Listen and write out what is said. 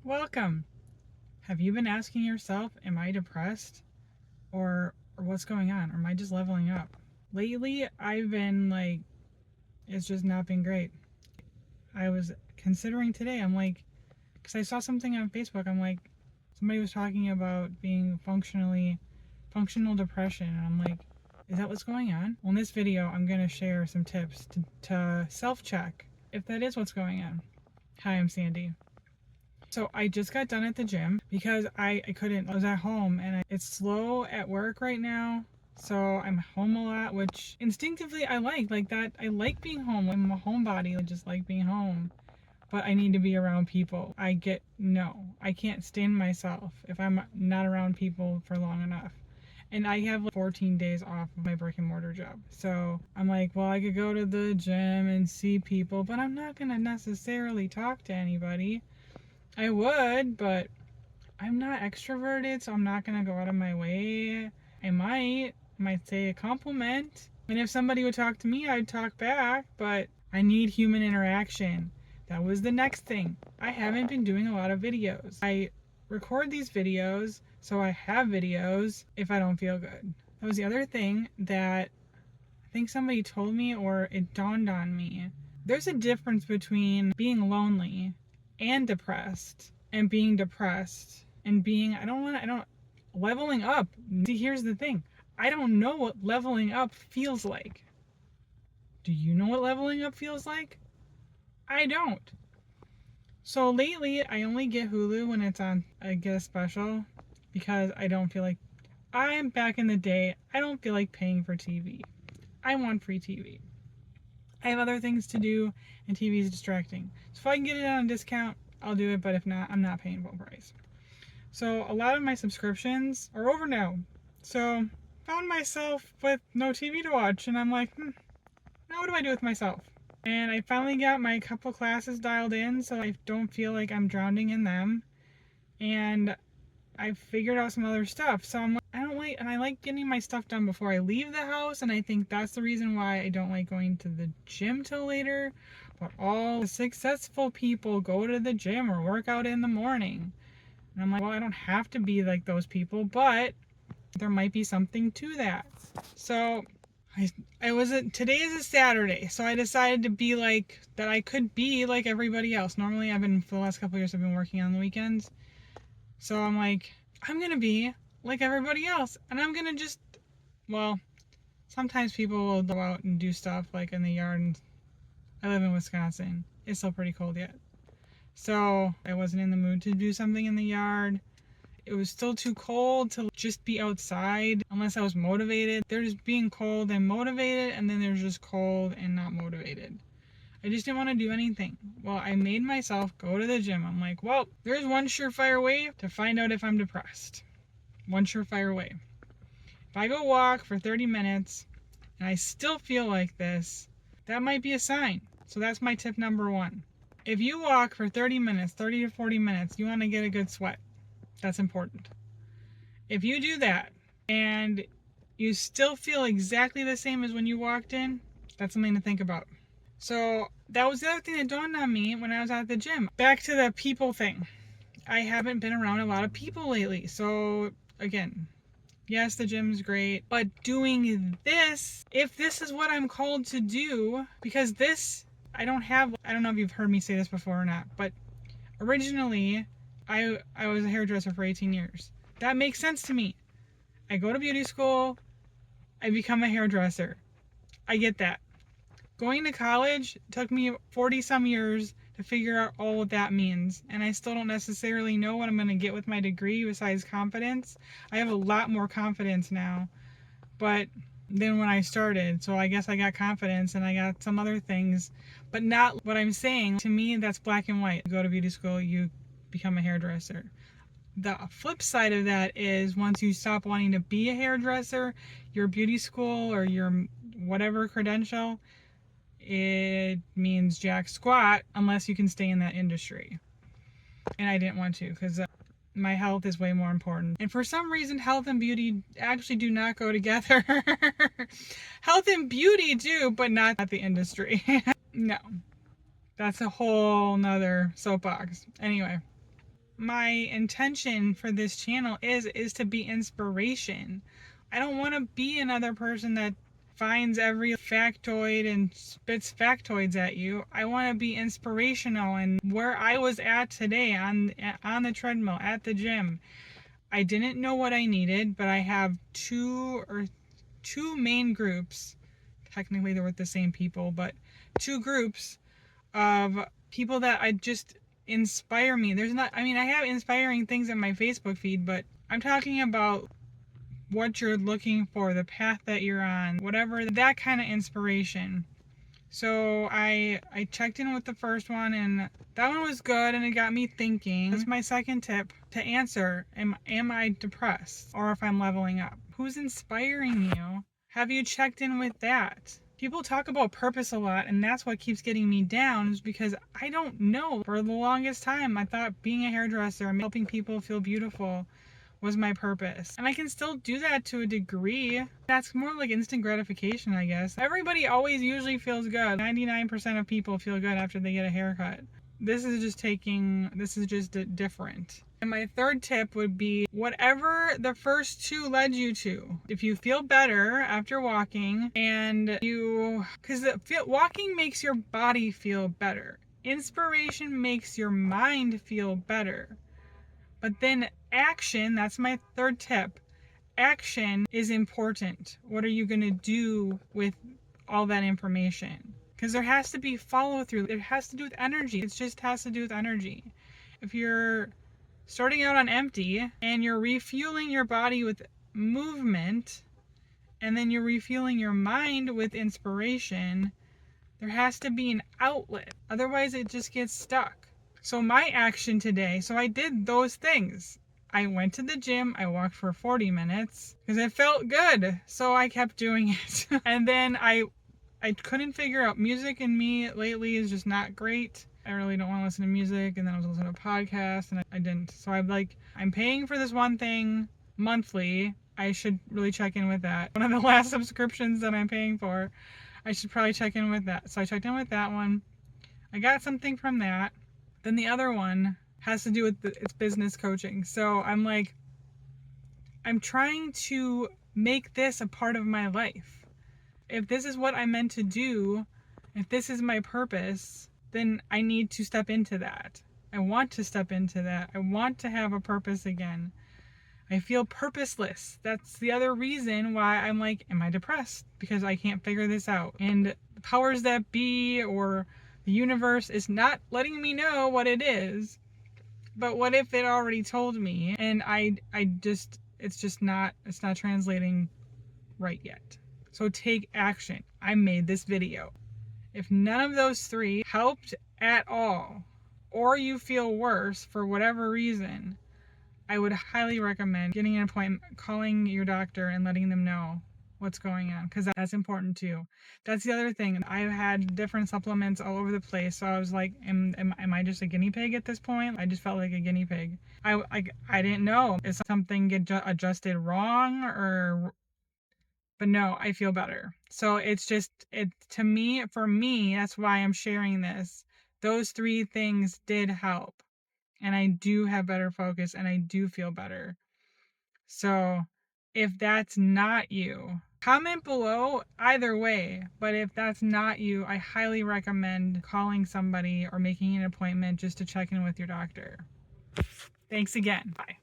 Welcome. Have you been asking yourself, am I depressed? Or what's going on? Or am I just leveling up? Lately, I've been like, it's just not been great. I was considering today, I'm like, because I saw something on Facebook, I'm like, somebody was talking about being functional depression. And I'm like, is that what's going on? Well, in this video, I'm going to share some tips to self-check if that is what's going on. Hi, I'm Sandy. So I just got done at the gym because I couldn't, I was at home and it's slow at work right now. So I'm home a lot, which instinctively I like that. I like being home. I'm a homebody. I just like being home, but I need to be around people. I can't stand myself if I'm not around people for long enough. And I have like 14 days off of my brick and mortar job. So I'm like, well, I could go to the gym and see people, but I'm not going to necessarily talk to anybody. I would, but I'm not extroverted, so I'm not gonna go out of my way. I might say a compliment. And if somebody would talk to me, I'd talk back, but I need human interaction. That was the next thing. I haven't been doing a lot of videos. I record these videos, so I have videos if I don't feel good. That was the other thing that I think somebody told me, or it dawned on me. There's a difference between being lonely and depressed and being depressed and being, leveling up. See, here's the thing. I don't know what leveling up feels like. Do you know what leveling up feels like? I don't. So lately, I only get Hulu when it's on, I get a special because I don't feel like, I'm back in the day, I don't feel like paying for TV. I want free TV. I have other things to do, and TV is distracting. So if I can get it on a discount, I'll do it, but if not, I'm not paying full price. So a lot of my subscriptions are over now. So found myself with no TV to watch, and I'm like, now what do I do with myself? And I finally got my couple classes dialed in, so I don't feel like I'm drowning in them. And I figured out some other stuff. So I'm like, I like getting my stuff done before I leave the house, and I think that's the reason why I don't like going to the gym till later. But all the successful people go to the gym or work out in the morning. And I'm like, well, I don't have to be like those people, but there might be something to that. So today is a Saturday, so I decided to be like, that I could be like everybody else. Normally for the last couple of years, I've been working on the weekends. So I'm like, I'm going to be like everybody else. And I'm going to sometimes people will go out and do stuff like in the yard. And I live in Wisconsin. It's still pretty cold yet. So I wasn't in the mood to do something in the yard. It was still too cold to just be outside unless I was motivated. There's being cold and motivated, and then there's just cold and not motivated. I just didn't want to do anything. Well, I made myself go to the gym. I'm like, well, there's one surefire way to find out if I'm depressed. One surefire way. If I go walk for 30 minutes and I still feel like this, that might be a sign. So that's my tip number one. If you walk for 30 minutes, 30 to 40 minutes, you want to get a good sweat. That's important. If you do that and you still feel exactly the same as when you walked in, that's something to think about. So that was the other thing that dawned on me when I was at the gym. Back to the people thing. I haven't been around a lot of people lately. So again, yes, the gym's great, but doing this, if this is what I'm called to do, because I don't know if you've heard me say this before or not, but originally I was a hairdresser for 18 years. That makes sense to me. I go to beauty school, I become a hairdresser. I get that. Going to college took me 40 some years to figure out all what that means, and I still don't necessarily know what I'm going to get with my degree besides confidence. I have a lot more confidence now, but than when I started. So I guess I got confidence and I got some other things, but not what I'm saying. To me, that's black and white. You go to beauty school, you become a hairdresser. The flip side of that is once you stop wanting to be a hairdresser, your beauty school or your whatever credential, it means jack squat unless you can stay in that industry. And I didn't want to because my health is way more important. And for some reason, health and beauty actually do not go together. Health and beauty do, but not the industry. No, that's a whole nother soapbox. Anyway, my intention for this channel is to be inspiration. I don't want to be another person that finds every factoid and spits factoids at you. I want to be inspirational, and where I was at today on the treadmill at the gym, I didn't know what I needed, but I have two main groups. Technically they're with the same people, but two groups of people that I just inspire me. I have inspiring things in my Facebook feed, but I'm talking about what you're looking for, the path that you're on, whatever, that kind of inspiration. So I checked in with the first one, and that one was good, and it got me thinking. That's my second tip to answer, am I depressed, or if I'm leveling up? Who's inspiring you? Have you checked in with that? People talk about purpose a lot, and that's what keeps getting me down, is because I don't know. For the longest time, I thought being a hairdresser and helping people feel beautiful was my purpose. And I can still do that to a degree. That's more like instant gratification, I guess. Everybody always usually feels good. 99% of people feel good after they get a haircut. This is just different. And my third tip would be whatever the first two led you to. If you feel better after walking, because walking makes your body feel better. Inspiration makes your mind feel better. But then action, that's my third tip. Action is important. What are you going to do with all that information? Because there has to be follow through. It has to do with energy. It just has to do with energy. If you're starting out on empty and you're refueling your body with movement, and then you're refueling your mind with inspiration, there has to be an outlet. Otherwise, it just gets stuck. So my action today, so I did those things. I went to the gym, I walked for 40 minutes because it felt good. So I kept doing it. And then I couldn't figure out, music in me lately is just not great. I really don't want to listen to music, and then I was listening to a podcast and I didn't. So I'm paying for this one thing monthly. I should really check in with that. One of the last subscriptions that I'm paying for, I should probably check in with that. So I checked in with that one. I got something from that. Then the other one has to do with its business coaching. So I'm trying to make this a part of my life. If this is what I'm meant to do, if this is my purpose, then I need to step into that. I want to step into that. I want to have a purpose again. I feel purposeless. That's the other reason why I'm like, am I depressed? Because I can't figure this out. And the powers that be, or the universe, is not letting me know what it is. But what if it already told me, and it's not translating right yet. So take action. I made this video. If none of those three helped at all, or you feel worse for whatever reason, I would highly recommend getting an appointment, calling your doctor and letting them know what's going on, because that's important too. That's the other thing. I've had different supplements all over the place, so I was like, am I just a guinea pig at this point? I just felt like a guinea pig. I didn't know. Is something get adjusted wrong, but no, I feel better. So for me, that's why I'm sharing this. Those three things did help, and I do have better focus, and I do feel better. So if that's not you, comment below either way. But if that's not you, I highly recommend calling somebody or making an appointment just to check in with your doctor. Thanks again. Bye.